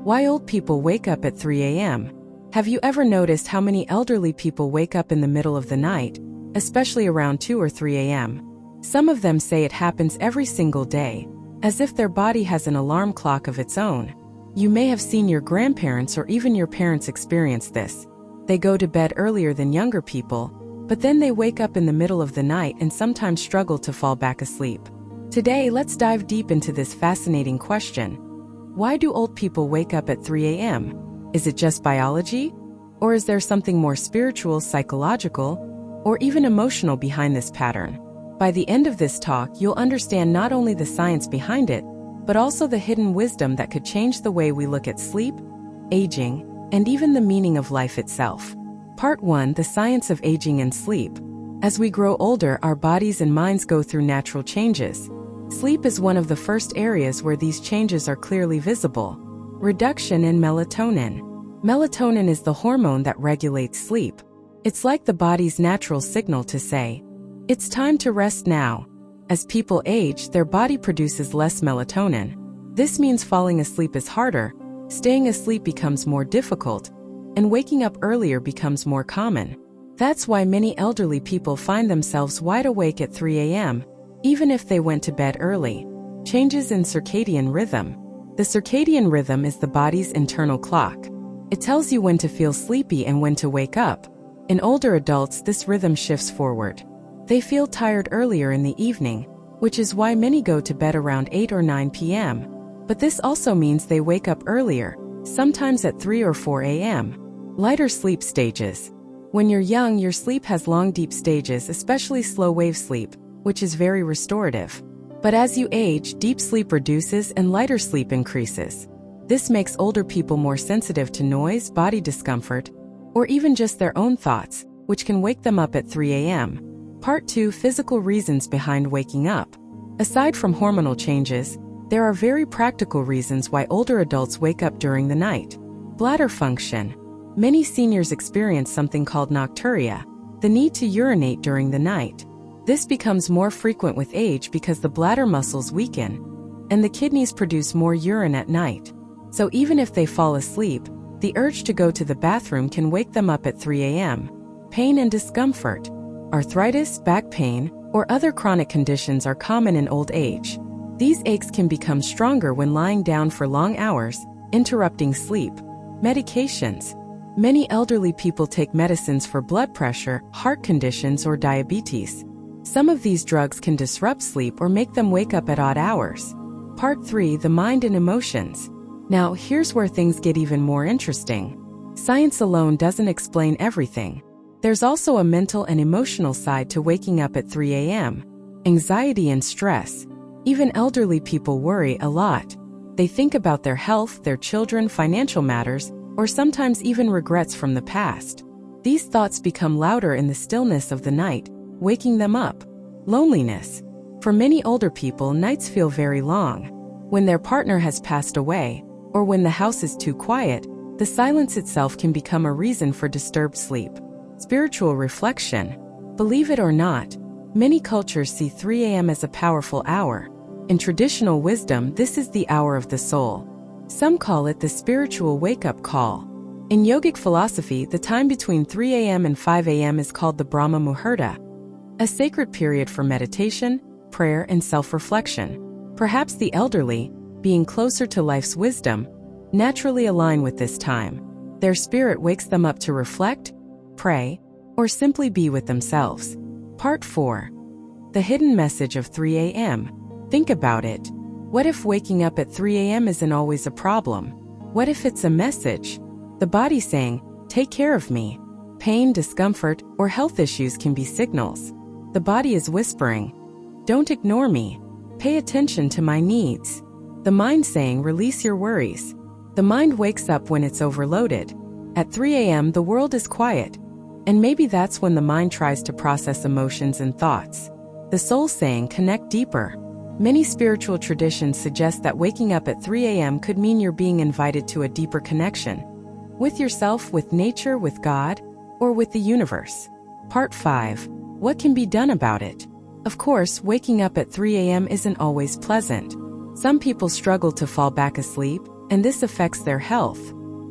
Why old people wake up at 3 a.m. Have you ever noticed how many elderly people wake up in the middle of the night, especially around 2 or 3 a.m.? Some of them say it happens every single day, as if their body has an alarm clock of its own. You may have seen your grandparents or even your parents experience this. They go to bed earlier than younger people, but then they wake up in the middle of the night and sometimes struggle to fall back asleep. Today, let's dive deep into this fascinating question. Why do old people wake up at 3 a.m.? Is it just biology? Or is there something more spiritual, psychological, or even emotional behind this pattern? By the end of this talk, you'll understand not only the science behind it, but also the hidden wisdom that could change the way we look at sleep, aging, and even the meaning of life itself. Part 1: The Science of Aging and Sleep. As we grow older, our bodies and minds go through natural changes. Sleep is one of the first areas where these changes are clearly visible. Reduction in melatonin. Melatonin is the hormone that regulates sleep. It's like the body's natural signal to say, "It's time to rest now." As people age, their body produces less melatonin. This means falling asleep is harder, staying asleep becomes more difficult, and waking up earlier becomes more common. That's why many elderly people find themselves wide awake at 3 a.m., even if they went to bed early. Changes in circadian rhythm. The circadian rhythm is the body's internal clock. It tells you when to feel sleepy and when to wake up. In older adults, this rhythm shifts forward. They feel tired earlier in the evening, which is why many go to bed around 8 or 9 p.m. But this also means they wake up earlier, sometimes at 3 or 4 a.m. Lighter sleep stages. When you're young, your sleep has long deep stages, especially slow wave sleep, which is very restorative. But as you age, deep sleep reduces and lighter sleep increases. This makes older people more sensitive to noise, body discomfort, or even just their own thoughts, which can wake them up at 3 a.m. Part 2: Physical reasons behind waking up. Aside from hormonal changes, there are very practical reasons why older adults wake up during the night. Bladder function. Many seniors experience something called nocturia, the need to urinate during the night. This becomes more frequent with age because the bladder muscles weaken, and the kidneys produce more urine at night. So even if they fall asleep, the urge to go to the bathroom can wake them up at 3 a.m. Pain and discomfort. Arthritis, back pain, or other chronic conditions are common in old age. These aches can become stronger when lying down for long hours, interrupting sleep. Medications. Many elderly people take medicines for blood pressure, heart conditions, or diabetes. Some of these drugs can disrupt sleep or make them wake up at odd hours. Part 3: The Mind and Emotions. Now, here's where things get even more interesting. Science alone doesn't explain everything. There's also a mental and emotional side to waking up at 3 a.m. Anxiety and stress. Even elderly people worry a lot. They think about their health, their children, financial matters, or sometimes even regrets from the past. These thoughts become louder in the stillness of the night, waking them up. Loneliness. For many older people, nights feel very long. When their partner has passed away, or when the house is too quiet, the silence itself can become a reason for disturbed sleep. Spiritual reflection. Believe it or not, many cultures see 3 a.m. as a powerful hour. In traditional wisdom, this is the hour of the soul. Some call it the spiritual wake-up call. In yogic philosophy, the time between 3 a.m. and 5 a.m. is called the Brahma Muhurta, a sacred period for meditation, prayer, and self-reflection. Perhaps the elderly, being closer to life's wisdom, naturally align with this time. Their spirit wakes them up to reflect, pray, or simply be with themselves. Part 4: The Hidden Message of 3 a.m. Think about it. What if waking up at 3 a.m. isn't always a problem? What if it's a message? The body saying, "Take care of me." Pain, discomfort, or health issues can be signals. The body is whispering, "Don't ignore me. Pay attention to my needs." The mind saying, "Release your worries." The mind wakes up when it's overloaded. At 3 a.m. the world is quiet, and maybe that's when the mind tries to process emotions and thoughts. The soul saying, "Connect deeper." Many spiritual traditions suggest that waking up at 3 a.m. could mean you're being invited to a deeper connection. With yourself, with nature, with God, or with the universe. Part 5: What can be done about it? Of course, waking up at 3 a.m. isn't always pleasant. Some people struggle to fall back asleep, and this affects their health.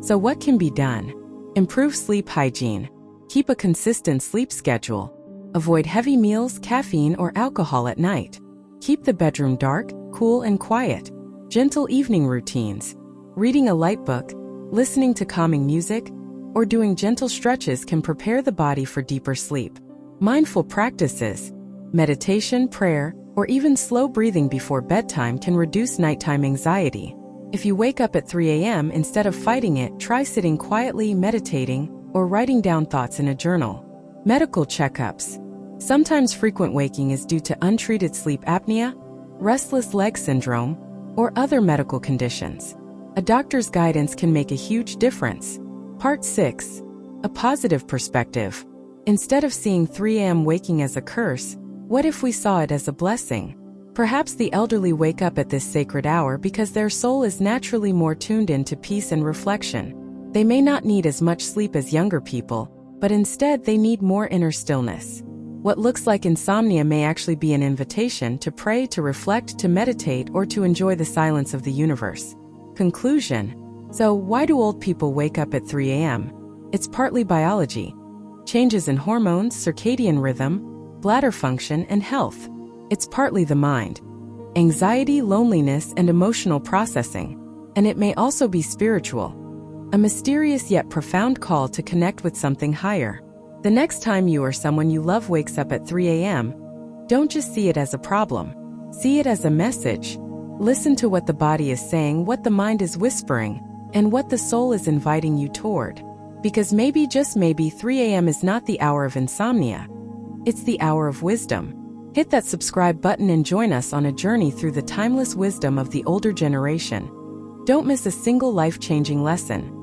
So what can be done? Improve sleep hygiene. Keep a consistent sleep schedule. Avoid heavy meals, caffeine, or alcohol at night. Keep the bedroom dark, cool, and quiet. Gentle evening routines. Reading a light book, listening to calming music, or doing gentle stretches can prepare the body for deeper sleep. Mindful practices, meditation, prayer, or even slow breathing before bedtime can reduce nighttime anxiety. If you wake up at 3 a.m. instead of fighting it, try sitting quietly, meditating, or writing down thoughts in a journal. Medical checkups. Sometimes frequent waking is due to untreated sleep apnea, restless leg syndrome, or other medical conditions. A doctor's guidance can make a huge difference. Part 6. A positive perspective. Instead of seeing 3 a.m. waking as a curse, what if we saw it as a blessing? Perhaps the elderly wake up at this sacred hour because their soul is naturally more tuned into peace and reflection. They may not need as much sleep as younger people, but instead they need more inner stillness. What looks like insomnia may actually be an invitation to pray, to reflect, to meditate, or to enjoy the silence of the universe. Conclusion. So, why do old people wake up at 3 a.m.? It's partly biology. Changes in hormones, circadian rhythm, bladder function, and health. It's partly the mind. Anxiety, loneliness, and emotional processing. And it may also be spiritual. A mysterious yet profound call to connect with something higher. The next time you or someone you love wakes up at 3 a.m., don't just see it as a problem. See it as a message. Listen to what the body is saying, what the mind is whispering, and what the soul is inviting you toward. Because maybe, just maybe, 3 a.m. is not the hour of insomnia. It's the hour of wisdom. Hit that subscribe button and join us on a journey through the timeless wisdom of the older generation. Don't miss a single life-changing lesson.